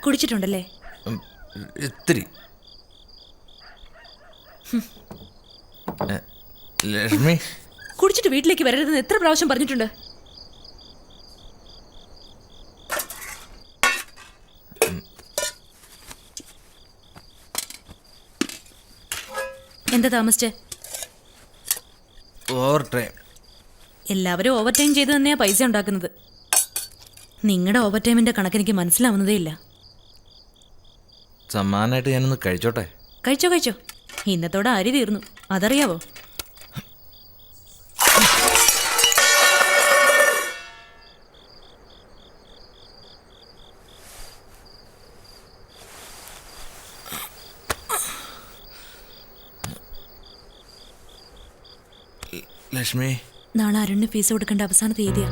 കുടിച്ചിട്ടുണ്ടല്ലേ? ഇത്തിരി. ലക്ഷ്മി, കുടിച്ചിട്ട് വീട്ടിലേക്ക് വരരുതെന്ന് എത്ര പ്രാവശ്യം പറഞ്ഞിട്ടുണ്ട്? എന്താ താമസിച്ചേ? Over time. എല്ലാവരും ഓവർ ടൈം ചെയ്ത് തന്നെയാ പൈസ ഉണ്ടാക്കുന്നത്. നിങ്ങളുടെ ഓവർ ടൈമിന്റെ കണക്ക് എനിക്ക് മനസ്സിലാവുന്നതേ ഇല്ല. സമ്മാനമായിട്ട് ഞാനൊന്ന് കഴിച്ചോട്ടെ? കഴിച്ചോ കഴിച്ചോ, ഇന്നത്തോടെ അരി തീർന്നു, അതറിയാവോ? ലക്ഷ്മി, നാളെ അരുണിന് ഫീസ് കൊടുക്കേണ്ട അവസാന തീയതിയാ.